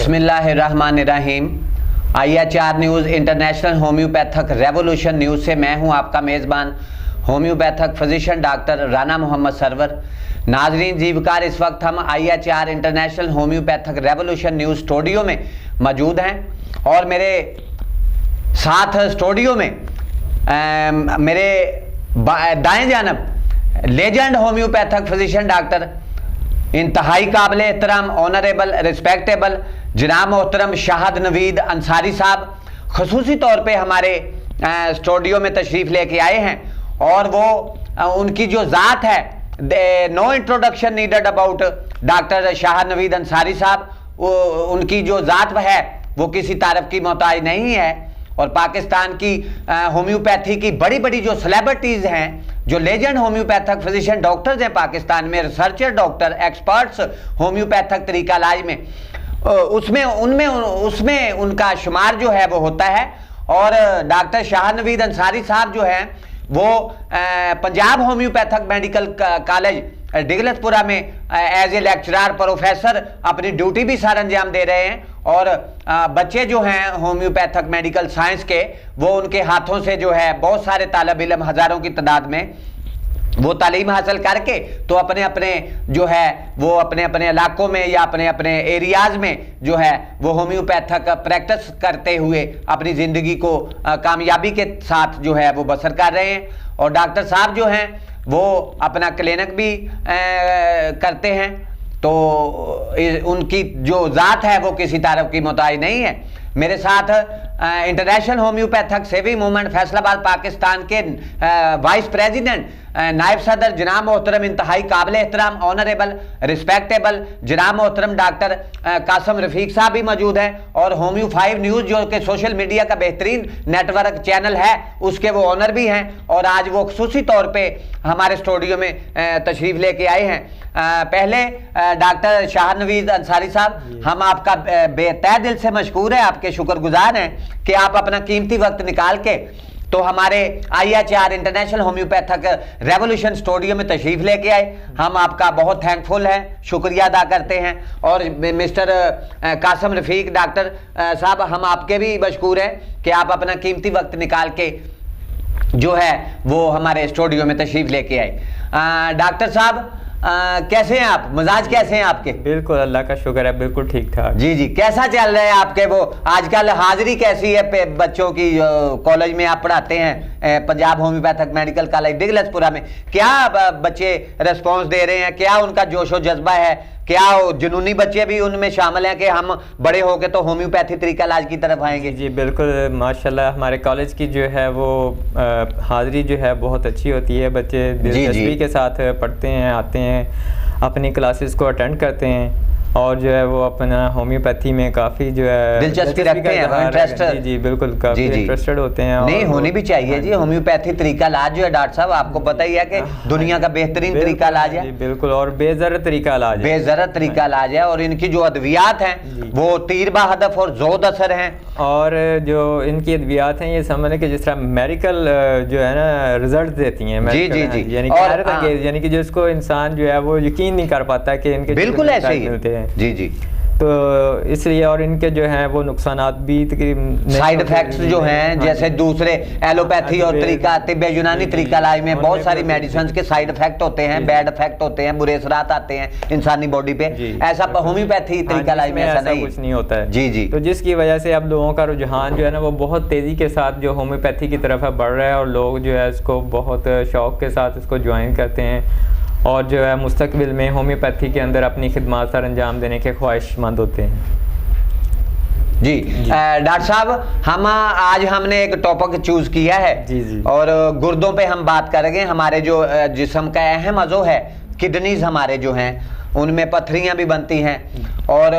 बिस्मिल्लाहिर्रहमानिर्रहीम। IHR news international homeopathic revolution news से मैं हूं आपका मेज़बान homeopathic physician doctor Rana Mohammad Sarwar. नाजरीन जीवकार, इस वक्त हम IHR international homeopathic revolution news studio में मौजूद हैं और मेरे साथ स्टूडियो में मेरे दाएं जानब लेजेंड होम्योपैथिक फिजिशियन डॉक्टर इंतहाई काबिल एहतराम ऑनरेबल रिस्पेक्टेबल जनाब मोहतरम शाहद नवीद अंसारी साहब खसूसी तौर पे हमारे स्टूडियो में तशरीफ़ लेके आए हैं और वो उनकी जो ज़ात है, no introduction needed about doctor Shahid Naveed Ansari sahab, उनकी जो ज़ात है वो किसी तारीफ की मोहताज नहीं है और पाकिस्तान की होम्योपैथी की बड़ी बड़ी जो सेलिब्रिटीज़ हैं, जो लेजेंड होम्योपैथिक फिजिशियन डॉक्टर्स हैं पाकिस्तान में, रिसर्चर डॉक्टर, एक्सपर्ट्स होम्योपैथिक तरीका इलाज में, उसमें उनका शुमार जो है वो होता है। और डॉक्टर शाहद नवीद अंसारी साहब जो हैं वो पंजाब होम्योपैथिक मेडिकल कॉलेज डिगलतपुरा में एज ए लेक्चरर प्रोफेसर अपनी ड्यूटी भी सर अंजाम दे रहे हैं और बच्चे जो हैं होम्योपैथिक मेडिकल साइंस के, वो उनके हाथों से जो है बहुत सारे तालिब इल्म हज़ारों की तादाद में वो तालीम हासिल करके तो अपने अपने जो है वो अपने अपने इलाकों में या अपने अपने एरियाज़ में जो है वो होम्योपैथिक प्रैक्टिस करते हुए अपनी ज़िंदगी को कामयाबी के साथ जो है वो बसर कर रहे हैं। और डॉक्टर साहब जो हैं वो अपना क्लिनिक भी करते हैं, तो उनकी जो ज़ात है वो किसी तारीफ की मोहताज नहीं है। मेरे साथ international homeopathic saving movement Faisalabad Pakistan के वाइस प्रेसिडेंट नायब सदर जनाब मोहतरम इंतहाई काबिल एहतराम ऑनरेबल रिस्पेक्टेबल जनाब मोहतरम डॉक्टर कासम रफीक साहब भी मौजूद हैं और होम्यो 5 न्यूज़ जो कि सोशल मीडिया का बेहतरीन नेटवर्क चैनल है उसके वो ऑनर भी हैं और आज वो खुसूसी तौर पे हमारे स्टूडियो में तशरीफ़ लेके आए हैं। पहले डॉक्टर शाहद नवीद अंसारी साहब, हम आपका बेतह दिल से मशकूर है, आपके शुक्रगुजार हैं कि आप अपना कीमती वक्त निकाल के तो हमारे IHR international homeopathic revolution studio में तशरीफ़ लेके आए। हम आपका बहुत थैंकफुल हैं, शुक्रिया अदा करते हैं। और मिस्टर कासम रफ़ीक डॉक्टर साहब, हम आपके भी मशकूर हैं कि आप अपना कीमती वक्त निकाल के जो है वो हमारे स्टूडियो में तशरीफ़ लेके आए। डॉक्टर साहब कैसे हैं आप, मिजाज कैसे हैं आपके? बिल्कुल अल्लाह का शुक्र है, बिल्कुल ठीक ठाक। जी जी, कैसा चल रहा है आपके वो आजकल हाजिरी कैसी है बच्चों की? कॉलेज में आप पढ़ाते हैं पंजाब होम्योपैथिक मेडिकल कॉलेज डिगलतपुरा में, क्या बच्चे रिस्पॉन्स दे रहे हैं? क्या उनका जोशो जज्बा है? क्या जुनूनी बच्चे भी उनमें शामिल हैं कि हम बड़े हो के तो होम्योपैथी तरीका इलाज की तरफ आएंगे? जी बिल्कुल, माशाल्लाह हमारे कॉलेज की जो है वो हाज़िरी जो है बहुत अच्छी होती है। बच्चे दिलचस्पी के साथ पढ़ते हैं, आते हैं, अपनी क्लासेस को अटेंड करते हैं और जो है वो अपना होम्योपैथी में काफ़ी जो है दिलचस्पी रखते हैं, इंटरेस्टेड। जी बिल्कुल, काफ़ी इंटरेस्टेड होते हैं। नहीं, होनी भी चाहिए जी। होम्योपैथी तरीका इलाज जो है डॉक्टर साहब, आपको पता ही है कि दुनिया का बेहतरीन तरीका इलाज है। बिल्कुल, और बेज़रत तरीका इलाज है, बेज़रत तरीका इलाज है। और इनकी जो अद्वियात हैं वो तीर बा हदफ और जोद असर हैं। और जो इनकी अद्वियात हैं ये समझ कि जिस तरह मेडिकल जो है ना रिजल्ट देती हैं। जी जी जी, यानी कि जिसको इंसान जो है वो यकीन नहीं कर पाता कि इनके बिल्कुल ऐसे ही मिलते हैं। जी जी, तो इसलिए और इनके जो हैं वो नुकसानात भी साइड इफेक्ट्स जो हैं, जैसे दूसरे एलोपैथी और तरीका तिब्बे यूनानी तरीका इलाज में बहुत सारी मेडिसिन के साइड इफेक्ट होते हैं, बैड इफेक्ट होते हैं, बुरे असरात आते हैं इंसानी बॉडी पे। ऐसा होम्योपैथी तरीका इलाज में ऐसा कुछ नहीं होता है। जी जी, तो जिसकी वजह से अब लोगों का रुझान जो है ना वो बहुत तेज़ी के साथ जो होम्योपैथी की तरफ बढ़ रहा है और लोग जो है इसको बहुत शौक़ के साथ इसको ज्वाइन करते हैं और जो है मुस्तकबिल में होम्योपैथी के अंदर अपनी खिदमत सर अंजाम देने के ख्वाहिशमंद होते हैं। जी डॉक्टर साहब, हमने एक टॉपिक चूज किया है। जी जी, और गुर्दों पे हम बात करेंगे। हमारे जो जिस्म का अहम अज़ो है, किडनीज हमारे जो हैं उनमें पथरियां भी बनती हैं और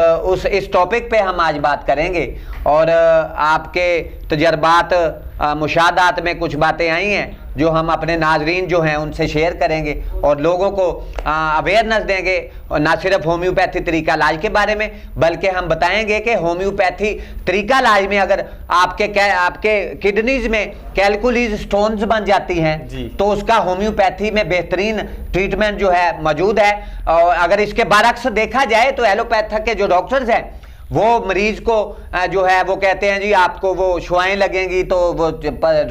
इस टॉपिक पे हम आज बात करेंगे। और आपके तजर्बात मुशाहदात में कुछ बातें आई हैं जो हम अपने नाजरीन जो हैं उनसे शेयर करेंगे और लोगों को अवेयरनेस देंगे, और ना सिर्फ होम्योपैथी तरीका इलाज के बारे में बल्कि हम बताएंगे कि होम्योपैथी तरीका इलाज में अगर आपके किडनीज में कैलकुलीज स्टोन्स बन जाती हैं तो उसका होम्योपैथी में बेहतरीन ट्रीटमेंट जो है मौजूद है। और अगर इसके बरअक्स देखा जाए तो एलोपैथिक के जो डॉक्टर्स हैं वो मरीज को जो है वो कहते हैं जी आपको वो शुआएं लगेंगी तो वो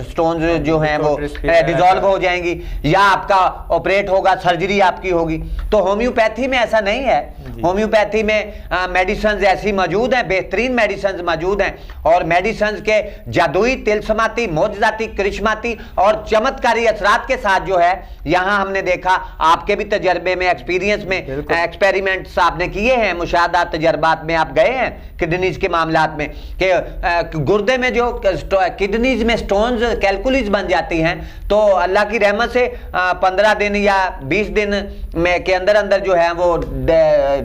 स्टोन्स जो हैं वो डिजॉल्व हो जाएंगी, या आपका ऑपरेट होगा, सर्जरी आपकी होगी। तो होम्योपैथी में ऐसा नहीं है। होम्योपैथी में मेडिसिन ऐसी मौजूद हैं, बेहतरीन मेडिसिन मौजूद हैं, और मेडिसिन के जादुई, तिलस्माती, मोजजाती, करिश्माती और चमत्कारी असरात के साथ जो है यहाँ हमने देखा, आपके भी तजर्बे में, एक्सपीरियंस में, एक्सपेरिमेंट्स आपने किए हैं, मुशाहदात तजर्बात में आप गए हैं किडनीज के मामलात में, कि गुर्दे में जो किडनीज में स्टोन्स, कैलकुलीज बन जाती हैं, तो अल्लाह की रहमत से 15 दिन या 20 दिन में के अंदर अंदर जो है वो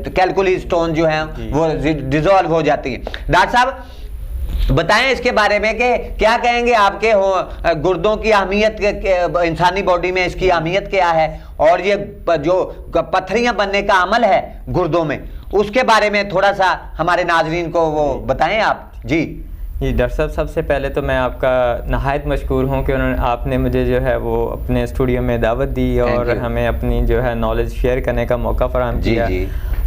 कैलकुलीज स्टोन जो है वो डिसॉल्व हो जाती है। डॉक्टर साहब बताएं इसके बारे में कि क्या कहेंगे आपके गुर्दों की अहमियत, इंसानी बॉडी में इसकी अहमियत क्या है, और ये जो पत्थरियां बनने का अमल है गुर्दों में, उसके बारे में थोड़ा सा हमारे नाजरीन को वो बताएं आप। जी डॉक्टर साहब, सबसे पहले तो मैं आपका नहायत मशकूर हूँ कि आपने मुझे जो है वो अपने स्टूडियो में दावत दी और हमें अपनी जो है नॉलेज शेयर करने का मौका फराहम किया,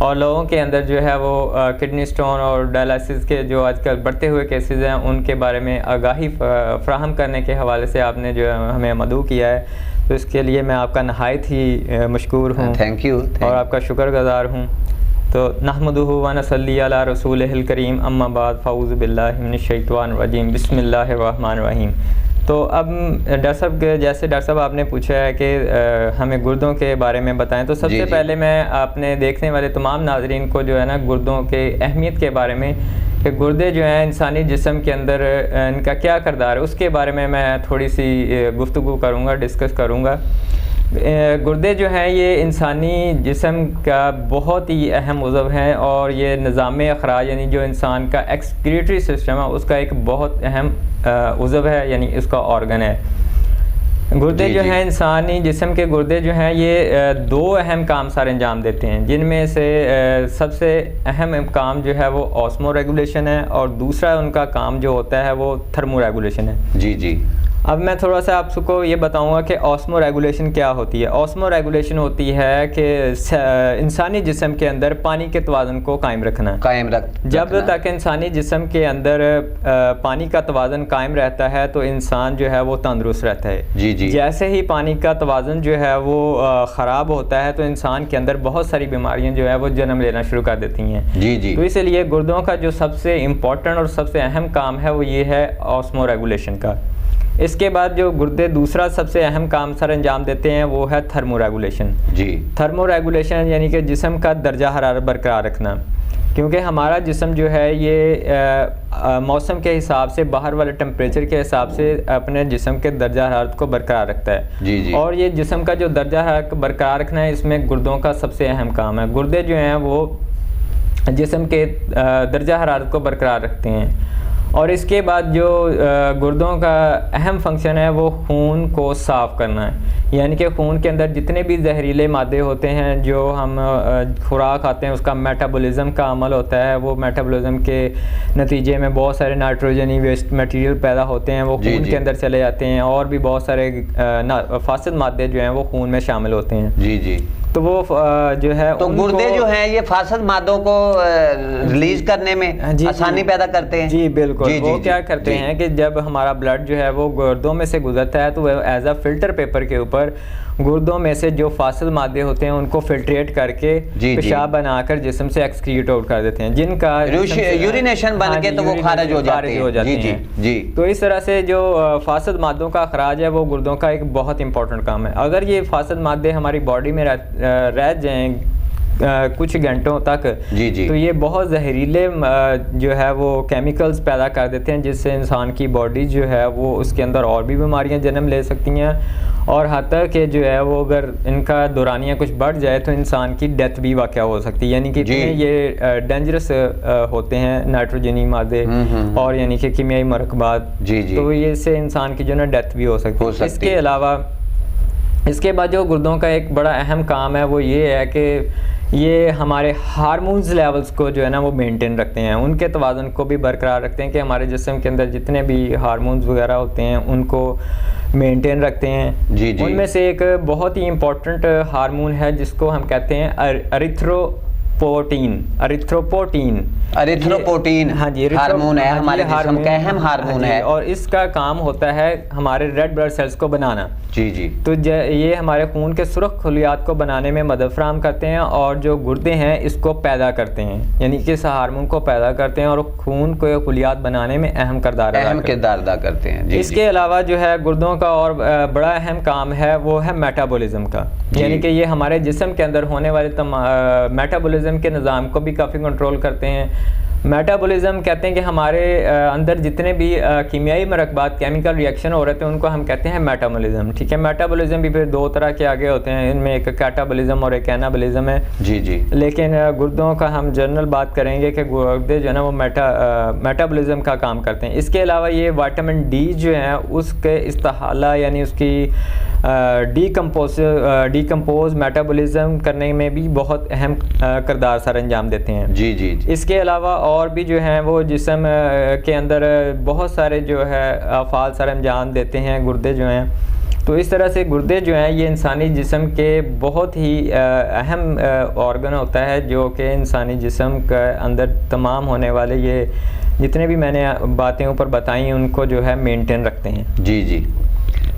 और लोगों के अंदर जो है वो किडनी स्टोन और डायलिसिस के जो आजकल बढ़ते हुए केसेस हैं उनके बारे में आगाही फ्राहम करने के हवाले से आपने जो है हमें मदऊ किया है, तो इसके लिए मैं आपका नहायत ही मशकूर हूँ। Thank you. और आपका शुक्रगुज़ार हूँ। तो नहमदुहु व नसल्ली अला रसूलिहिल करीम, अम्मा बाद, फ़ऊज़ु बिल्लाहि मिनश शैतानिर रजीम, बिस्मिल्लाहिर रहमानिर रहीम। तो अब डॉक्टर साहब, जैसे डॉक्टर साहब आपने पूछा है कि हमें गुर्दों के बारे में बताएं, तो सबसे पहले मैं अपने देखने वाले तमाम नाजरीन को जो है ना गुर्दों के अहमियत के बारे में, कि गुर्दे जो हैं इंसानी जिस्म के अंदर इनका क्या किरदार है, उसके बारे में मैं थोड़ी सी गुफ्तगू करूँगा, डिस्कस करूँगा। गुर्दे जो हैं ये इंसानी जिस्म का बहुत ही अहम उज़व हैं, और ये निज़ाम अखराज यानी जो इंसान का एक्सक्रीटरी सिस्टम है उसका एक बहुत अहम उज़व है, यानी इसका ऑर्गन है। गुर्दे जो हैं इंसानी जिस्म के गुर्दे जो हैं ये दो अहम काम सारे अंजाम देते हैं, जिनमें से सबसे अहम काम जो है वो ऑस्मो रेगुलेशन है, और दूसरा उनका काम जो होता है वो थर्मो रेगुलेशन है। जी जी। अब मैं थोड़ा सा आपको ये बताऊंगा कि ऑस्मो रेगुलेशन क्या होती है। ऑस्मो रेगुलेशन होती है कि इंसानी जिस्म के अंदर पानी के तवाज़ुन को कायम रखना। जब तक इंसानी जिस्म के अंदर पानी का तवाज़ुन कायम रहता है तो इंसान जो है वो तंदुरुस्त रहता है। जी जी। जैसे ही पानी का तवाज़ुन जो है वो ख़राब होता है तो इंसान के अंदर बहुत सारी बीमारियां जो है वो जन्म लेना शुरू कर देती हैं। जी जी। तो इसलिए गुर्दों का जो सबसे इम्पोर्टेंट और सबसे अहम काम है वो ये है ऑस्मो रेगुलेशन का। इसके बाद जो गुर्दे दूसरा सबसे अहम काम सर अंजाम देते हैं वो है थर्मो रेगुलेशन। जी। थर्मो रेगुलेशन यानी कि जिस्म का दर्जा हरारत बरकरार रखना, क्योंकि हमारा जिस्म जो है ये मौसम के हिसाब से, बाहर वाले टेम्परेचर के हिसाब से अपने जिस्म के दर्जा हरारत को बरकरार रखता है। जी जी। और ये जिस्म का जो दर्जा हरारत बरकरार रखना है, इसमें गुर्दों का सबसे अहम काम है। गुर्दे जो हैं वो जिस्म के दर्जा हरारत को बरकरार रखते हैं। और इसके बाद जो गुर्दों का अहम फंक्शन है वो खून को साफ़ करना है, यानी कि खून के अंदर जितने भी जहरीले मादे होते हैं जो हम खुराक खाते हैं उसका मेटाबॉलिज्म का अमल होता है, वो मेटाबॉलिज्म के नतीजे में बहुत सारे नाइट्रोजनी वेस्ट मटेरियल पैदा होते हैं, वो खून के अंदर चले जाते हैं, और भी बहुत सारे फासिद मादे जो हैं वो खून में शामिल होते हैं। जी जी। तो वो जो है तो गुर्दे जो हैं ये फासिद मादों को रिलीज करने में आसानी पैदा करते हैं। जी बिल्कुल। वो क्या करते हैं कि जब हमारा ब्लड जो है वो गुर्दों में से गुजरता है तो वो एज अ फिल्टर पेपर के ऊपर गुर्दों में से जो फासिल मादे होते हैं उनको फिल्ट्रेट करके पेशाब बनाकर जिस्म से एक्सक्रीट आउट कर देते हैं, जिनका यूरिनेशन बन के तो वो खारिज हो जाते हैं। जी। तो इस तरह से जो फासिल मादों का अखराज है वो गुर्दों का एक बहुत इंपॉर्टेंट काम है। अगर ये फासिल मादे हमारी बॉडी में रह जाएं कुछ घंटों तक, जी जी, तो ये बहुत जहरीले जो है वो केमिकल्स पैदा कर देते हैं, जिससे इंसान की बॉडी जो है वो उसके अंदर और भी बीमारियां जन्म ले सकती हैं, और हत्ता कि जो है वो अगर इनका दौरानिया कुछ बढ़ जाए तो इंसान की डेथ भी वाक़या हो सकती है। यानी कि ये डेंजरस होते हैं नाइट्रोजनी मादे और यानी कि कीमियाई मरकबात, तो ये इससे इंसान की जो ना डेथ भी हो सकती है। इसके अलावा इसके बाद जो गुर्दों का एक बड़ा अहम काम है वो ये है कि ये हमारे हार्मोन्स लेवल्स को जो है ना वो मेंटेन रखते हैं, उनके तवाज़ुन को भी बरकरार रखते हैं, कि हमारे जिस्म के अंदर जितने भी हार्मोन्स वगैरह होते हैं उनको मेंटेन रखते हैं। जी जी। उनमें से एक बहुत ही इम्पोर्टेंट हार्मोन है जिसको हम कहते हैं एरिथ्रोपोटीन हाँ जी, हार्मोन है, हमारे जिस्म का अहम हार्मोन है, और इसका काम होता है हमारे रेड ब्लड सेल्स को बनाना। जी जी। तो ये हमारे खून के सुर्ख खलियात को बनाने में मदद फराहम करते हैं, और जो गुर्दे हैं इसको पैदा करते हैं, यानी कि इस हार्मोन को पैदा करते हैं और खून को खलियात बनाने में अहम किरदार अदा करते हैं। जी, इसके अलावा जो है गुर्दों का और बड़ा अहम काम है वो है मेटाबॉलिज्म का, यानी कि ये हमारे जिस्म के अंदर होने वाले मेटाबॉलिज्म के निज़ाम को भी काफ़ी कंट्रोल करते हैं। मेटाबॉलिज्म कहते हैं कि हमारे अंदर जितने भी कीमियाई मरकबात केमिकल रिएक्शन हो रहे थे उनको हम कहते हैं मेटाबॉलिज्म। ठीक है, मेटाबॉलिज्म भी फिर दो तरह के आगे होते हैं, इनमें एक कैटाबॉलिज्म और एक एनाबॉलिज्म है। जी जी। लेकिन गुर्दों का हम जनरल बात करेंगे कि गुर्दे जो है ना वो मेटाबॉलिज्म का काम करते हैं। इसके अलावा ये विटामिन डी जो है उसके इस्तेहाला यानी उसकी डीकम्पोज मेटाबॉलिज्म करने में भी बहुत अहम किरदार सर अंजाम देते हैं। जी जी। इसके अलावा और भी जो हैं वो जिस्म के अंदर बहुत सारे जो है अफ़ाल सर अंजाम देते हैं गुर्दे जो हैं। तो इस तरह से गुर्दे जो हैं ये इंसानी जिस्म के बहुत ही अहम ऑर्गन होता है, जो कि इंसानी जिस्म के अंदर तमाम होने वाले ये जितने भी मैंने बातें ऊपर बताई उनको जो है मेंटेन रखते हैं। जी जी।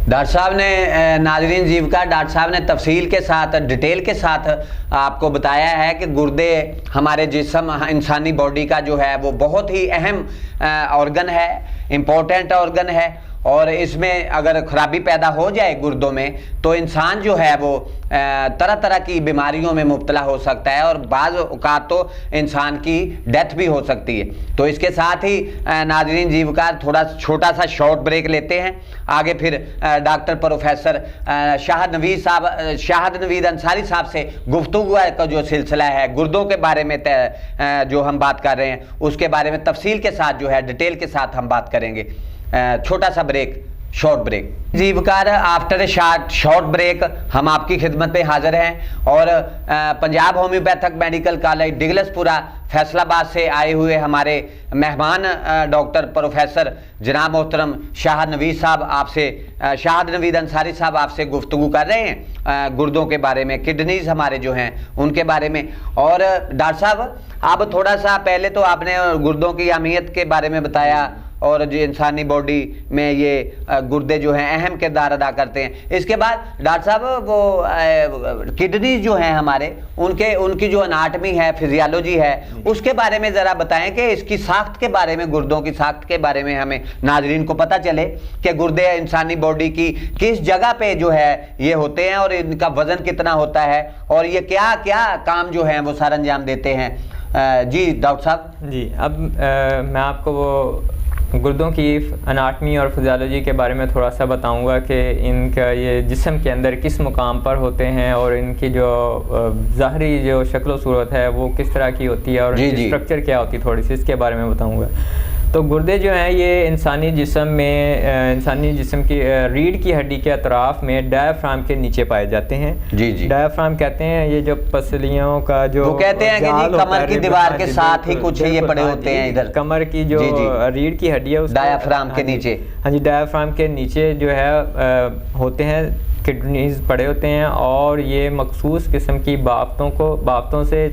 डॉक्टर साहब ने नाज़रीन जीविका डॉक्टर साहब ने तफसील के साथ डिटेल के साथ आपको बताया है कि गुर्दे हमारे जिस्म इंसानी बॉडी का जो है वो बहुत ही अहम ऑर्गन है, इम्पोर्टेंट ऑर्गन है, और इसमें अगर ख़राबी पैदा हो जाए गुर्दों में तो इंसान जो है वो तरह तरह की बीमारियों में मुब्तला हो सकता है, और बाज़ औक़ात तो इंसान की डेथ भी हो सकती है। तो इसके साथ ही नाज़रीन जीवकार थोड़ा छोटा सा शॉर्ट ब्रेक लेते हैं, आगे फिर डॉक्टर प्रोफेसर शाहिद नवीद अंसारी साहब से गुफ्तगू का जो सिलसिला है गुर्दों के बारे में जो हम बात कर रहे हैं उसके बारे में तफसील के साथ जो है डिटेल के साथ हम बात करेंगे। छोटा सा ब्रेक, शॉर्ट ब्रेक। जीवकार आफ्टर ए शॉर्ट ब्रेक हम आपकी खिदमत पे हाजिर हैं, और Punjab homeopathic medical college Douglaspura Faisalabad से आए हुए हमारे मेहमान डॉक्टर प्रोफेसर जनाब मोहतरम शाहिद नवीद अंसारी साहब आपसे गुफ्तगू कर रहे हैं गुर्दों के बारे में, किडनीज हमारे जो हैं उनके बारे में। और डॉक्टर साहब आप थोड़ा सा पहले तो आपने गुर्दों की अहमियत के बारे में बताया, और जो इंसानी बॉडी में ये गुर्दे जो हैं अहम किरदार अदा करते हैं। इसके बाद डॉक्टर साहब वो किडनी जो हैं हमारे उनकी जो अनाटमी है, फिजियोलॉजी है, उसके बारे में ज़रा बताएं कि इसकी साख्त के बारे में, गुर्दों की साख्त के बारे में हमें नाजरीन को पता चले कि गुर्दे इंसानी बॉडी की किस जगह पे जो है ये होते हैं और इनका वज़न कितना होता है और ये क्या क्या काम जो है वो सर अंजाम देते हैं। जी डॉक्टर साहब। जी, अब मैं आपको वो गुर्दों की अनाटमी और फिजियोलॉजी के बारे में थोड़ा सा बताऊंगा कि इनका ये जिस्म के अंदर किस मुकाम पर होते हैं और इनकी जो ज़ाहरी जो शक्ल सूरत है वो किस तरह की होती है और इनकी स्ट्रक्चर क्या होती है, थोड़ी सी इसके बारे में बताऊंगा। तो गुर्दे जो हैं ये इंसानी जिस्म की रीढ़ की हड्डी के अतराफ़ में डायफ्राम के नीचे पाए जाते हैं। जी जी। डायफ्राम कहते हैं ये जो पसलियों का जो वो कहते हैं कि जी कमर की दीवार के साथ ही कुछ ये पड़े होते हैं, इधर कमर की जो रीढ़ की हड्डी है डायफ्राम के नीचे, हाँ जी, डायफ्राम के नीचे जो है होते हैं किडनीज पड़े होते हैं, और ये मखसूस किस्म की बाफ्तों से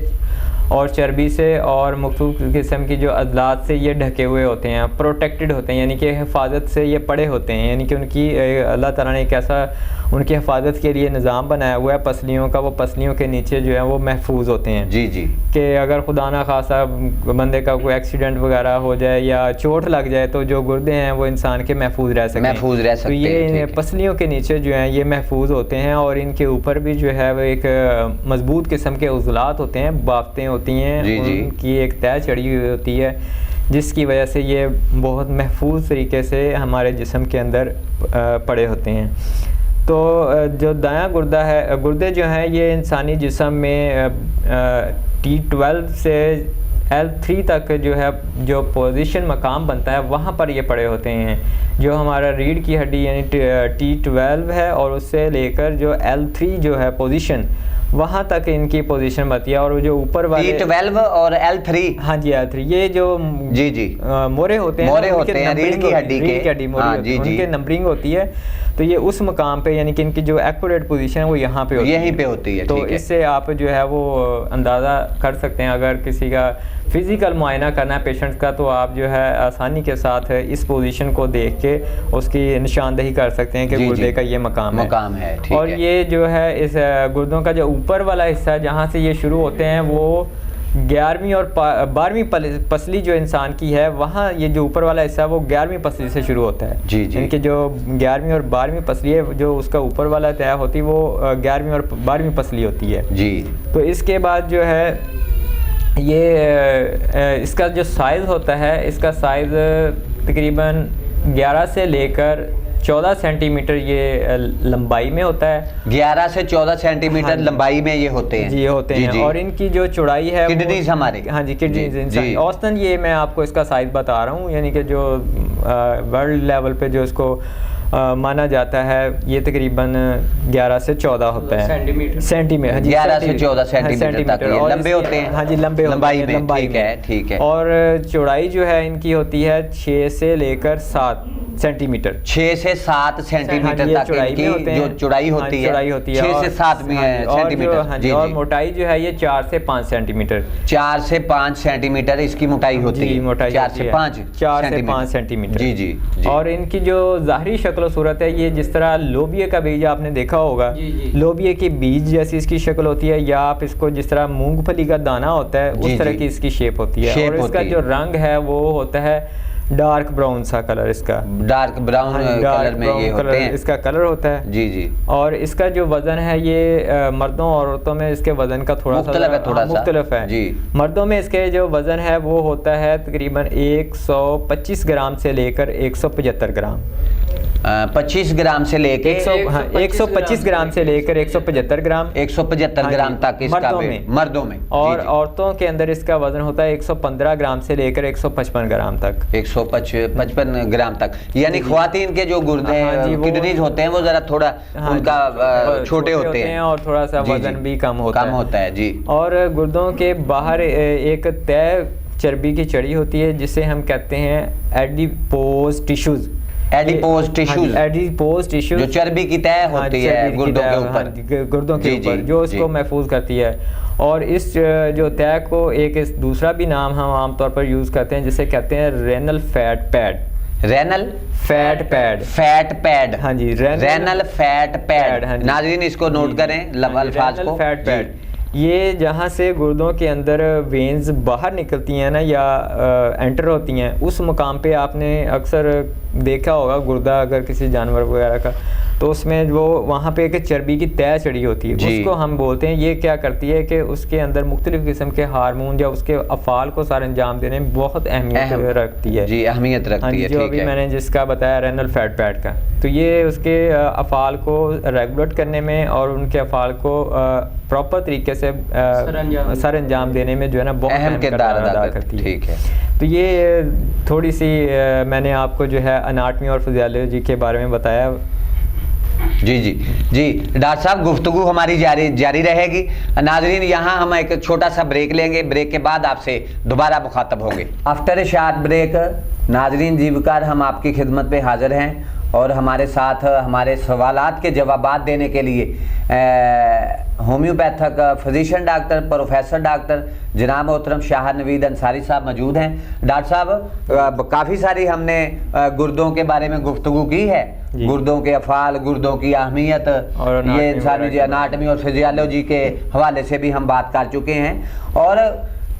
और चर्बी से और मखसूस किस्म की जो अज़लात से ये ढके हुए होते हैं, प्रोटेक्टेड होते हैं, यानी कि हिफाजत से ये पड़े होते हैं, यानी कि उनकी अल्लाह ताला ने एक ऐसा उनकी हिफाजत के लिए निज़ाम बनाया हुआ है पसलियों का, वो पसलियों के नीचे जो है वो महफूज होते हैं। जी जी। कि अगर खुदा ना खासा बंदे का कोई एक्सीडेंट वगैरह हो जाए या चोट लग जाए तो जो गुर्दे हैं वो इंसान के महफूज रह सकें। तो ये पसलियों के नीचे जो हैं ये महफूज होते हैं, और इनके ऊपर भी जो है वो एक मजबूत किस्म के उज़लात होते हैं, बाफ्तें होती हैं, उनकी एक तय चढ़ी हुई होती है, जिसकी वजह से ये बहुत महफूज तरीके से हमारे जिस्म के अंदर पड़े होते हैं। तो जो दायां गुर्दे जो हैं ये इंसानी जिस्म में T12 से L3 तक जो है जो पोजीशन मकाम बनता है वहाँ पर ये पड़े होते हैं। जो हमारा रीढ़ की हड्डी यानी T12 है और उससे लेकर जो L3 जो है पोजीशन वहाँ तक इनकी पोजीशन बनती है। और वो जो ऊपर वाले T12 और L3, हाँ जी L3, ये जो जी मोरे होते हैं, मोरे होते हैं रीढ़ की हड्डी के, हाँ जी, उनके नंबरिंग होती है। तो ये उस मकाम पे यानी कि इनकी जो एक्यूरेट पोजीशन है वो यहाँ पे होती है, यहीं पे होती है। तो इससे आप जो है वो अंदाज़ा कर सकते हैं। अगर किसी का फिजिकल मुआयना करना है पेशेंट का, तो आप जो है आसानी के साथ इस पोजीशन को देख के उसकी निशानदेही कर सकते हैं कि गुर्दे का ये मकाम है। और ये जो है इस गुर्दों का जो ऊपर वाला हिस्सा है जहाँ से ये शुरू होते हैं, वो 11वीं और 12वीं पसली जो इंसान की है, वहाँ ये जो ऊपर वाला हिस्सा है वो 11वीं पसली से शुरू होता है। जी। इनके जो 11वीं और 12वीं पसली है, जो उसका ऊपर वाला तय होती है वो 11वीं और 12वीं पसली होती है जी। तो इसके बाद जो है ये इसका जो साइज़ होता है, इसका साइज़ तकरीबन 11 से लेकर 14 सेंटीमीटर ये लंबाई में होता है। 11 से 14 सेंटीमीटर लंबाई में ये होते हैं जी, होते हैं। और इनकी जो चौड़ाई है, किडनीज हमारे, हाँ जी, किडनीज औसतन ये मैं आपको इसका साइज बता रहा हूँ, यानी कि जो वर्ल्ड लेवल पे जो इसको माना जाता है, ये तकरीबन 11 से 14 होता है सेंटीमीटर। 11 से 14 सेंटीमीटर तक ये लंबे होते हैं। हाँ जी, लंबे लंबाई में, ठीक है। और चौड़ाई जो है इनकी होती है 6 से लेकर 7 सेंटीमीटर, 6 से 7 सेंटीमीटर तक इनकी जो चौड़ाई होती है, 6 से 7 सेंटीमीटर। और मोटाई जो है ये 4 से 5 सेंटीमीटर, 4 से 5 सेंटीमीटर इसकी मोटाई होती है। मोटाई 4 से 5 सेंटीमीटर। जी। और इनकी जो ज़ाहरी शक्ल सूरत है, ये जिस तरह लोबिये का बीज आपने देखा होगा, लोबिये के बीज जैसी इसकी शक्ल होती है, या आप इसको जिस तरह मूंगफली का दाना होता है उस तरह की इसकी शेप होती है। और इसका जो रंग है वो होता है डार्क ब्राउन सा कलर, इसका डार्क ब्राउन कलर में ये होते हैं, इसका कलर होता है। जी। और इसका जो वजन है ये मर्दों और औरतों में इसके वजन का थोड़ा सा मुख्तलिफ है जी। मर्दों में इसके जो वजन है वो होता है तकरीबन 125 ग्राम से लेकर 175 ग्राम, 25 ग्राम से लेके 125 ग्राम से लेकर 175 ग्राम, 175 ग्राम तक इसका मर्दों में। और औरतों के अंदर इसका वजन होता है 115 ग्राम से लेकर 155 ग्राम तक, 155 ग्राम तक। यानी ख्वातीन के जो गुर्दे किडनीज होते हैं वो जरा थोड़ा उनका छोटे होते हैं और थोड़ा सा वजन भी कम होता है जी। और गुर्दों के बाहर एक तय चर्बी की चढ़ी होती है जिसे हम कहते हैं एडिपोज टिश्यूज, एडिपोज टिश्यूज, जो चर्बी की तय होती है गुर्दों के ऊपर, जो उसको महफूज करती है। और इस जो तय को एक दूसरा भी नाम हम आमतौर पर यूज़ करते हैं जिसे कहते हैं renal fat pad, fat pad, हाँ जी, रेनल फैट पैड। नाज़रीन इसको नोट करें अल्फाज को, फैट पैड। ये जहाँ से गुर्दों के अंदर वेन्स बाहर निकलती हैं ना या एंटर होती हैं, उस मुकाम पे आपने अक्सर देखा होगा गुर्दा अगर किसी जानवर वगैरह का, तो उसमें वो वहाँ पे एक चर्बी की तय चढ़ी होती है, उसको हम बोलते हैं। ये क्या करती है कि उसके अंदर मुख्तलिफ किस्म के हार्मोन या उसके अफ़ाल को सर अंजाम देने में बहुत अहमियत रखती है जी, अहमियत रखती है। जो अभी मैंने जिसका बताया रेनल फैट पैड का, तो ये उसके अफ़ाल को रेगुलेट करने में और उनके अफ़ाल को प्रॉपर तरीके से सर अंजाम देने में जो है ना बहुत अहम किरदार अदा करती है। ठीक है, तो ये थोड़ी सी मैंने आपको जो है अनाटमी और फिजियोलॉजी के बारे में बताया। जी डॉक्टर साहब, गुफ्तगू हमारी जारी रहेगी। नाजरीन, यहाँ हम एक छोटा सा ब्रेक लेंगे, ब्रेक के बाद आपसे दोबारा मुखातब होंगे। आफ्टर ए शार्ट ब्रेक नाजरीन जीवकार हम आपकी खिदमत पे हाजिर हैं और हमारे साथ हमारे सवालात के जवाबात देने के लिए homeopathic physician doctor professor doctor जनाब मोहतरम शाह नवीद अंसारी साहब मौजूद हैं। डॉक्टर साहब, काफ़ी सारी हमने गुर्दों के बारे में गुफ्तगू की है, गुर्दों के अफ़ाल, गुर्दों की अहमियत, ये इंसानी अनाटमी और फिजियोलॉजी के हवाले से भी हम बात कर चुके हैं। और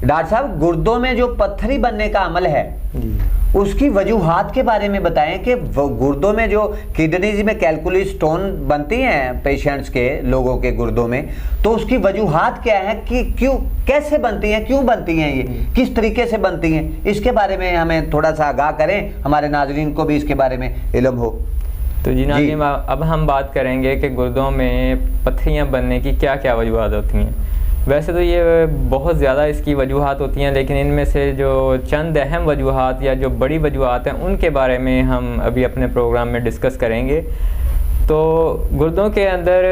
डॉक्टर साहब, गुर्दों में जो पत्थरी बनने का अमल है उसकी वजूहात के बारे में बताएं कि गुर्दों में जो किडनीज में कैलकुली स्टोन बनती हैं पेशेंट्स के, लोगों के गुर्दों में, तो उसकी वजूहात क्या है कि क्यों, कैसे बनती हैं, क्यों बनती हैं, ये किस तरीके से बनती हैं, इसके बारे में हमें थोड़ा सा आगाह करें, हमारे नाजरीन को भी इसके बारे में इल्म हो। तो जी नाज़रीन, अब हम बात करेंगे कि गुर्दों में पत्थरियाँ बनने की क्या क्या वजूहात होती हैं। वैसे तो ये बहुत ज़्यादा इसकी वजूहात होती हैं, लेकिन इनमें से जो चंद अहम वजूहात या जो बड़ी वजूहात हैं उनके बारे में हम अभी अपने प्रोग्राम में डिस्कस करेंगे। तो गुर्दों के अंदर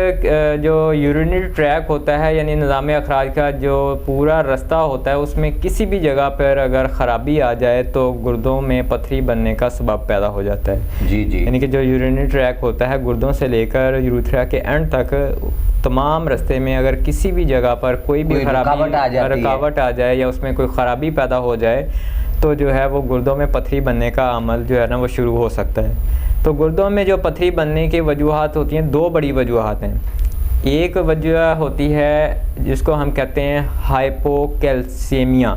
जो यूरिनरी ट्रैक होता है यानी निज़ाम अखराज का जो पूरा रास्ता होता है, उसमें किसी भी जगह पर अगर ख़राबी आ जाए तो गुर्दों में पथरी बनने का सबब पैदा हो जाता है। जी जी। यानी कि जो यूरिनरी ट्रैक होता है गुर्दों से लेकर यूरेथ्रा के एंड तक तमाम रास्ते में अगर किसी भी जगह पर कोई भी रुकावट आ जाए या उसमें कोई ख़राबी पैदा हो जाए तो जो है वो गुर्दों में पथरी बनने का अमल जो है ना वो शुरू हो सकता है। तो गुर्दों में जो पथरी बनने की वजूहात होती हैं, दो बड़ी वजूहात हैं। एक वजह होती है जिसको हम कहते हैं हाइपोकैल्सीमिया,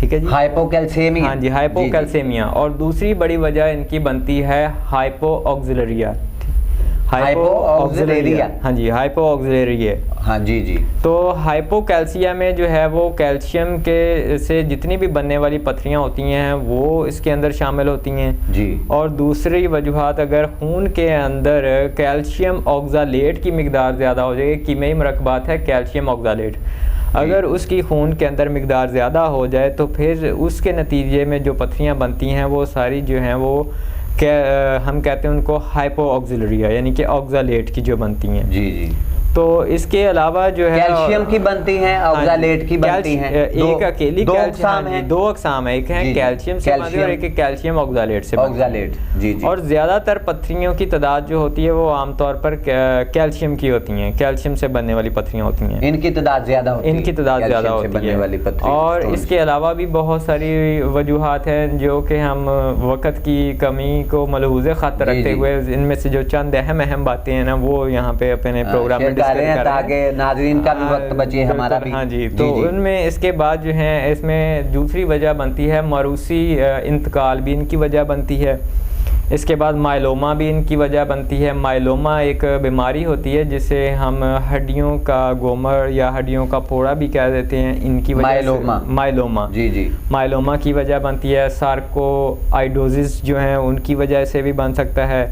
ठीक है जी, हाइपोकैल्सीमिया। हाँ जी, हाइपोकैल्सीमिया। और दूसरी बड़ी वजह इनकी बनती है हाइपोऑक्सिलरिया। हाइपोऑक्सिलरिया, हाँ जी, हाइपोऑक्सिलरिया। हाँ जी जी। तो हाइपोकैल्सिया में जो है वो कैल्शियम के से जितनी भी बनने वाली पथरियाँ होती हैं वो इसके अंदर शामिल होती हैं जी। और दूसरी वजूहात, अगर खून के अंदर कैल्शियम ऑक्सालेट की मिकदार ज़्यादा हो जाए, कीमियाई मरकबात है कैल्शियम ऑक्सालेट, अगर उसकी खून के अंदर मिकदार ज़्यादा हो जाए तो फिर उसके नतीजे में जो पथरियाँ बनती हैं वो सारी जो हैं वो हम कहते हैं उनको हाइपोऑक्सिलरिया यानी कि ऑक्सालेट की जो बनती हैं। जी जी। तो इसके अलावा जो है कैल्शियम की बनती हैं, ऑक्सालेट की बनती हैं। एक अकेली दो अक़साम है, दो अक़साम है, एक है कैल्शियम से बनी और एक कैल्शियम ऑक्सालेट से ऑक्सालेट। जी जी। और ज़्यादातर पथरियों की तादाद जो होती है वो आमतौर पर कैल्शियम की होती हैं, कैल्शियम से बनने वाली पथरियाँ होती हैं, इनकी तादाद ज़्यादा होती है, इनकी तादाद ज़्यादा होती है। और इसके अलावा भी बहुत सारी वजूहात हैं जो कि हम वक़्त की कमी को मलहूज़े खातिर रखते हुए इनमें से जो चंद अहम बातें हैं ना वो यहाँ पे अपने प्रोग्राम में ताकि नाज़रीन का भी वक्त बचे, हमारा भी। हाँ जी। तो उनमें इसके बाद जो है इसमें दूसरी वजह बनती है मारूसी इंतकाल भी इनकी वजह बनती है। इसके बाद माइलोमा भी इनकी वजह बनती है। माइलोमा एक बीमारी होती है जिसे हम हड्डियों का गोमर या हड्डियों का फोड़ा भी कह देते हैं, इनकी वजह माइलोमा। जी जी। माइलोमा की वजह बनती है। सार्कोआइडोसिस जो है उनकी वजह से भी बन सकता है।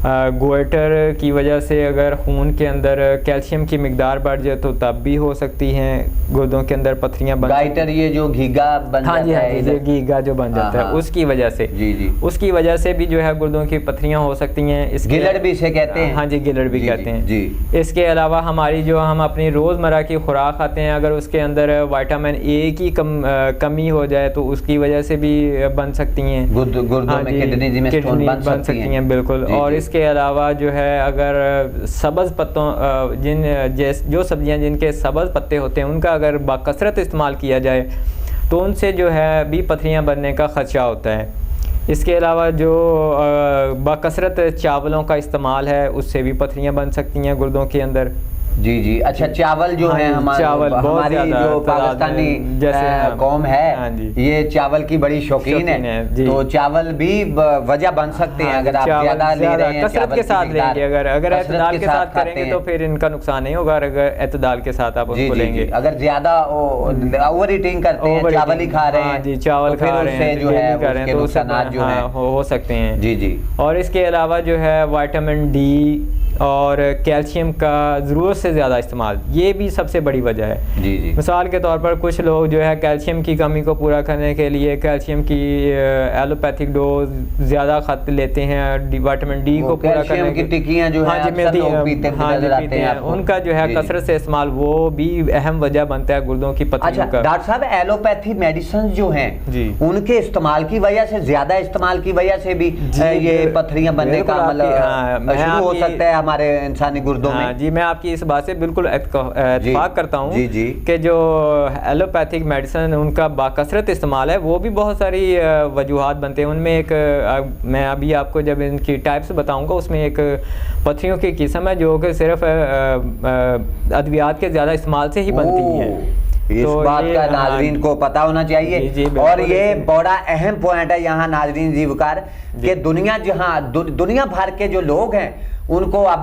गोइटर की वजह से अगर खून के अंदर कैल्शियम की मिकदार बढ़ जाए तो तब भी हो सकती हैं गुर्दों के अंदर पथरियां बन। गाइटर ये जो घीगा बन जाता है, ये घीगा जो बन जाता है उसकी वजह से, जी जी, उसकी वजह से भी जो है गुर्दों की पथरियां हो सकती हैं। गिलड़ भी इसे कहते हैं। हाँ जी, गिलड़ भी कहते हैं जी। इसके अलावा हमारी जो हम अपनी रोज़मर्रा की खुराक खाते हैं अगर उसके अंदर विटामिन ए की कमी हो जाए तो उसकी वजह से भी बन सकती हैं, गुर्दों में किडनी में स्टोन बन सकती हैं। बिल्कुल। और इसके अलावा जो है अगर सब्ज़ पत्तों जो सब्जियां जिनके सब्ज़ पत्ते होते हैं उनका अगर बाकसरत इस्तेमाल किया जाए तो उनसे जो है भी पथरियां बनने का ख़दशा होता है। इसके अलावा जो बाकसरत चावलों का इस्तेमाल है उससे भी पथरियां बन सकती हैं गुर्दों के अंदर। जी जी। अच्छा, चावल जो है हमारी जो पाकिस्तानी कौम है ये चावल की बड़ी शौकीन है, तो चावल भी वजह बन सकते हैं अगर आप ज़्यादा ले रहे हैं, कसरत के साथ लेंगे। अगर एतदाल के साथ करेंगे तो फिर इनका नुकसान नहीं होगा। अगर एतदाल के साथ आप उनको लेंगे, अगर ज़्यादा ओवर ईटिंग करते हैं, चावल ही खा रहे हैं, चावल खा रहे हैं जो है उसके नुकसान जो है हो सकते हैं। जी जी। और इसके अलावा जो है विटामिन डी और कैल्शियम का ज़रूरत से ज़्यादा इस्तेमाल, ये भी सबसे बड़ी वजह है। जी जी। मिसाल के तौर पर कुछ लोग जो है कैल्शियम की कमी को पूरा करने के लिए कैल्शियम की एलोपैथिक डोज ज़्यादा खत लेते हैं, विटामिन डी को पूरा करने की टिक्कियां जो है पीते हैं, उनका जो है कसरत से इस्तेमाल वो भी अहम वजह बनता है गुर्दों की पथरियों का। डॉक्टर साहब, एलोपैथी मेडिसिन जो हैं उनके इस्तेमाल की वजह से, ज़्यादा इस्तेमाल की वजह से भी ये पथरियां बनने का मतलब शुरू हो सकता है हमारे इंसानी गुर्दों में। जी, मैं आपकी इस बात से बिल्कुल इत्तेफाक करता हूँ कि जो एलोपैथिक मेडिसिन उनका बाकसरत इस्तेमाल है वो भी बहुत सारी वजूहात बनते हैं। उनमें एक मैं अभी आपको जब इनकी टाइप्स बताऊंगा उसमें एक पथरियों की किस्म है जो कि सिर्फ अद्वियात के ज़्यादा इस्तेमाल से ही बनती है। इस बात का नाजरीन को पता होना चाहिए। और ये बड़ा अहम पॉइंट है यहाँ नाजरीन जीवकार कि दुनिया भर के जो लोग हैं उनको अब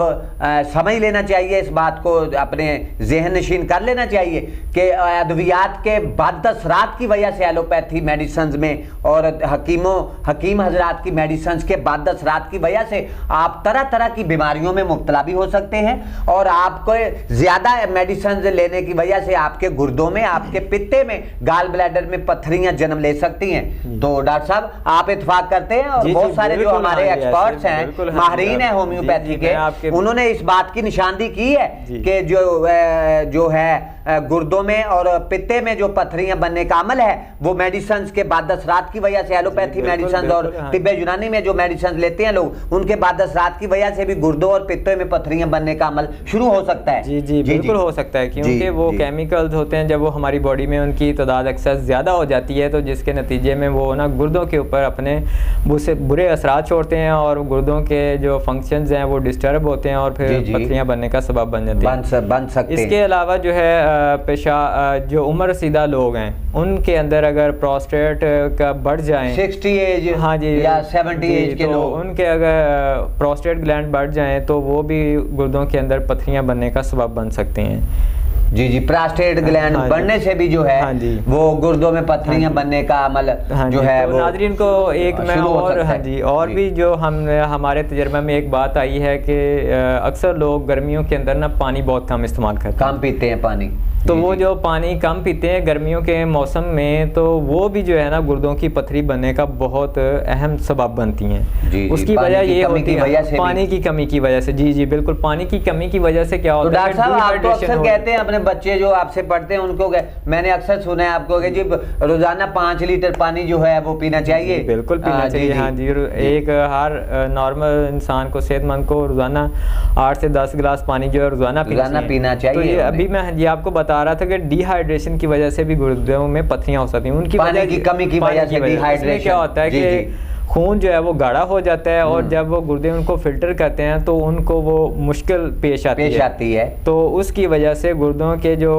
समझ लेना चाहिए, इस बात को अपने जहन नशीन कर लेना चाहिए कि अद्वियात के बद असरात की वजह से एलोपैथी मेडिसिन में और हकीम हजरात की मेडिसिन के बद असरात की वजह से आप तरह तरह की बीमारियों में मुब्तला भी हो सकते हैं और आपको ज़्यादा मेडिसिन लेने की वजह से आपके गुर्दों में, आपके पित्ते में, गाल ब्लैडर में पथरियां जन्म ले सकती हैं। तो डॉक्टर साहब आप इत्तेफाक करते हैं और बहुत बहुत सारे जो बिल्कुल, हमारे हाँ जी, एक्सपर्ट्स ऐसे बिल्कुल, हैं, हाँ जी, माहिरीन है जी, होम्योपैथी जी, मैं के, आपके- उन्होंने इस बात की निशानदी की है जी। कि जो है गुर्दों में और पित्ते में जो पथरियां बनने का अमल है वो मेडिसिन के बाद असरात की वजह से, एलोपैथी बिल्कुल, मेडिसिन और बिल्कुल, हाँ। तिब्बे यूनानी में जो मेडिसिन लेते हैं लोग, उनके बाद असरात की वजह से भी गुर्दों और पित्तों में पथरियां बनने का अमल शुरू हो सकता है। जी जी बिल्कुल हो सकता है, क्योंकि जी, वो जी। केमिकल्स होते हैं, जब वो हमारी बॉडी में उनकी तादाद अक्सर ज़्यादा हो जाती है तो जिसके नतीजे में वो ना गुर्दों के ऊपर अपने बुरे असरात छोड़ते हैं और गुर्दों के जो फंक्शंस हैं वो डिस्टर्ब होते हैं और फिर जी, जी। पथरियां बनने का सबब बन जाती हैं। बन सकते इसके हैं। अलावा जो है जो उम्र रसीदा लोग हैं उनके अंदर अगर प्रोस्टेट का बढ़ जाए 60 एज हाँ जी या 70 एज के तो लोग, उनके अगर प्रोस्टेट ग्लैंड बढ़ जाएं तो वो भी गुर्दों के अंदर पथरियां बनने का सबब बन सकते हैं। जी जी, प्रोस्टेट ग्लैंड हाँ जी। बढ़ने से भी जो है हाँ जी। वो गुर्दों में पथरियां बनने का अमल हाँ जो जी, है तो वो नाज़रीन को एक मैं शुरू हो और सकता हाँ है। जी और भी जो हमारे तजर्बे में एक बात आई है कि अक्सर लोग गर्मियों के अंदर ना पानी बहुत कम इस्तेमाल करते हैं, कम पीते हैं पानी, तो जी, वो जी। जो पानी कम पीते हैं गर्मियों के मौसम में, तो वो भी जो है ना गुर्दों की पथरी बनने का बहुत अहम सबब बनती हैं। जी, जी, उसकी पानी वजह की ये कमी होती की वजह से है भी। पानी की कमी की वजह से। जी जी बिल्कुल, पानी की कमी की वजह से क्या तो होता है, डॉक्टर साहब आप तो dehydration अक्सर हो- कहते हैं अपने बच्चे जो आपसे पढ़ते हैं उनको मैंने अक्सर सुना है आपको कि जी रोजाना 5 लीटर पानी जो है वो पीना चाहिए। बिल्कुल पीना चाहिए, हाँ जी। एक हर नॉर्मल इंसान को, सेहतमंद को रोजाना 8 से 10 गिलास पानी जो है रोजाना पीना चाहिए। चाहिए तो ये उन्हें। अभी मैं जी आपको बता रहा था कि डिहाइड्रेशन की वजह से भी गुर्दों में पथरियां हो सकती हैं। उनकी पानी वजह की कमी की पानी वजह से उसमें डिहाइड्रेशन। क्या होता है जी, कि जी। खून जो है वो गाढ़ा हो जाता है और जब वो गुर्दे उनको फिल्टर करते हैं तो उनको वो मुश्किल पेश आती है। तो उसकी वजह से गुर्दों के जो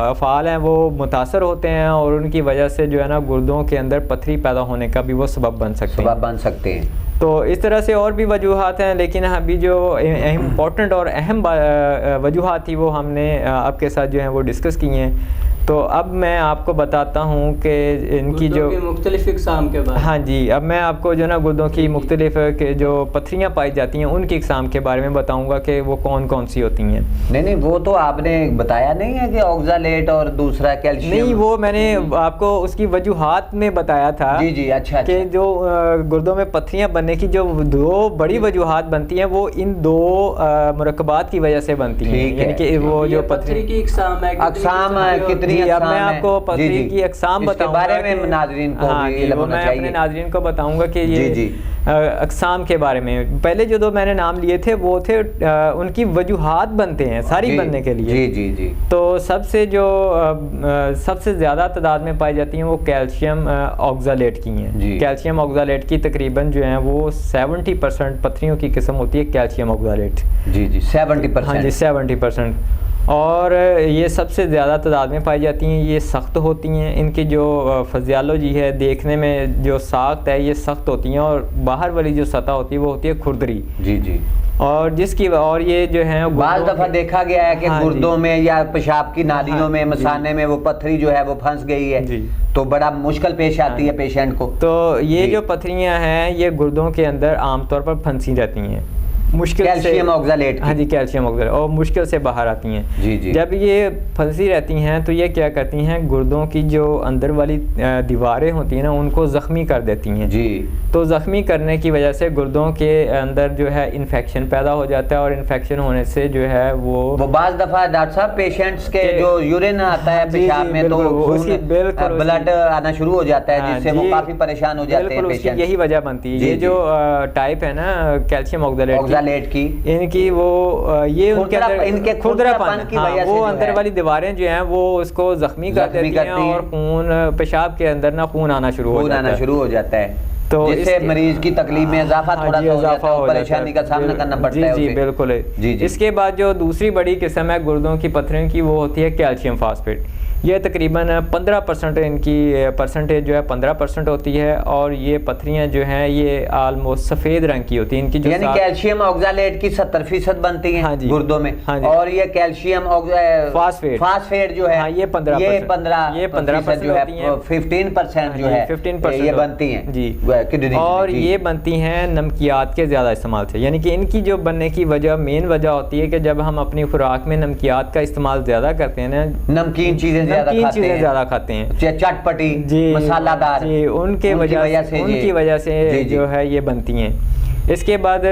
अफ़ाल हैं वो मुतासर होते हैं और उनकी वजह से जो है ना गुर्दों के अंदर पथरी पैदा होने का भी वो सबब बन सकते हैं। तो इस तरह से और भी वजूहात हैं, लेकिन अभी जो इम्पोर्टेंट और अहम वजूहात थी वो हमने आपके साथ जो है वो डिस्कस की हैं। तो अब मैं आपको बताता हूँ कि इनकी जो मुख्तलिफ इक़साम के बारे में। हाँ जी, अब मैं आपको जो ना गुर्दों की मुख्तलिफ के जो पथरियाँ पाई जाती हैं उनकी इक़साम के बारे में बताऊँगा कि वो कौन कौन सी होती हैं। नहीं वो तो आपने बताया नहीं है कि ऑक्सालेट और दूसरा कैल्शियम। नहीं, वो मैंने आपको उसकी वजूहात में बताया था। जी जी, अच्छा कि जो गुर्दों में पथरियाँ बनने की जो 2 बड़ी वजूहात बनती हैं वो इन 2 मुरक्कबात की वजह से बनती हैं। यानी कि वो जो पथरी की इक़साम है, अक़साम कितनी जी, अब मैं अक़साम आपको है? पथरी जी, जी। की अक़साम इसके बताऊंगा बारे में नाज़रीन को हाँ भी जी, इल्म वो होना मैं चाहिए। अपने नाज़रीन को बताऊंगा कि ये जी, जी। अक़साम के बारे में। पहले जो मैंने नाम लिए थे वो थे उनकी वजूहात बनते हैं सारी जी, बनने के लिए। जी जी जी। तो सबसे ज़्यादा तादाद में पाई जाती हैं वो कैल्शियम ऑक्सालेट की हैं। कैल्शियम ऑक्सालेट की तकरीबन जो है वो 70% पथरियों की किस्म होती है कैल्शियम ऑक्सालेट। जी जी, 70%। हाँ जी, 70%। और ये सबसे ज़्यादा तादाद में पाई जाती हैं। ये सख्त होती हैं, इनकी जो फिजियोलॉजी है, देखने में जो साख्त है ये सख्त होती हैं और बाहर वाली जो सतह होती है वो होती है खुरदरी। जी जी। और ये जो है बाज़ दफ़ा देखा गया है कि हाँ गुर्दों में या पेशाब की नालियों हाँ, में, मसाने में वो पथरी जो है वो फंस गई है, जी। तो बड़ा मुश्किल पेश आती है पेशेंट को। तो ये जी। जो पथरियाँ हैं ये गुर्दों के अंदर आमतौर पर फंसी रहती हैं, मुश्किल से। Calcium oxalate. हाँ जी, कैल्शियम ऑक्सालेट, और मुश्किल से बाहर आती हैं। जी जी। जब ये फंसी रहती हैं तो ये क्या करती हैं, गुर्दों की जो अंदर वाली दीवारें होती हैं ना उनको ज़ख्मी कर देती हैं। जी। तो ज़ख्मी करने की वजह से गुर्दों के अंदर जो है इन्फेक्शन पैदा हो जाता है और इन्फेक्शन होने से जो है वो बाज़ दफ़ा डॉक्टर साहब पेशेंट्स के जो यूरिन आता है जी, पेशाब जी, में तो बिल्कुल ब्लड आना शुरू हो जाता है, जिससे वो काफ़ी परेशान हो जाते हैं पेशेंट। यही वजह बनती है। ये जो टाइप है ना कैल्शियम ऑक्सालेट की, इनकी वो ये उनके अंदर इनके खुरदरापन की वजह से वो जो अंदर है वाली दीवारें जो हैं वो उसको जख्मी कर देती हैं और खून, पेशाब के अंदर ना खून आना शुरू हो जाता है, तो जिससे मरीज की तकलीफ में इजाफा थोड़ा सा हो जाता है, परेशानी का सामना करना पड़ता है। जी बिल्कुल। इसके बाद जो दूसरी बड़ी किस्म है गुर्दों की पथरियों की वो होती है कैल्शियम फास्फेट। ये तकरीबन 15% इनकी परसेंटेज जो है 15% होती है और ये पथरियाँ जो हैं ये आलमोस्ट सफ़ेद रंग की होती है। इनकी जो यानी कैल्शियम ऑक्सालेट की 70% बनती है। हाँ जी, गुर्दों में। हाँ जी। और ये कैल्शियम फास्फेट जो है ये 15% जो है 15% जो है 15% ये बनती हैं जी। और ये बनती हैं नमकियात के ज़्यादा इस्तेमाल से। यानी कि इनकी जो बनने की मेन वजह होती है कि जब हम अपनी खुराक में नमकियात का इस्तेमाल ज़्यादा करते हैं ना, नमकीन चीज़ें ज्यादा नमकीन खाते चीज़ें हैं, ज़्यादा खाते हैं, चटपटी, जी मसालादार, जी, उनकी वजह से जी, जो है ये बनती हैं। इसके बाद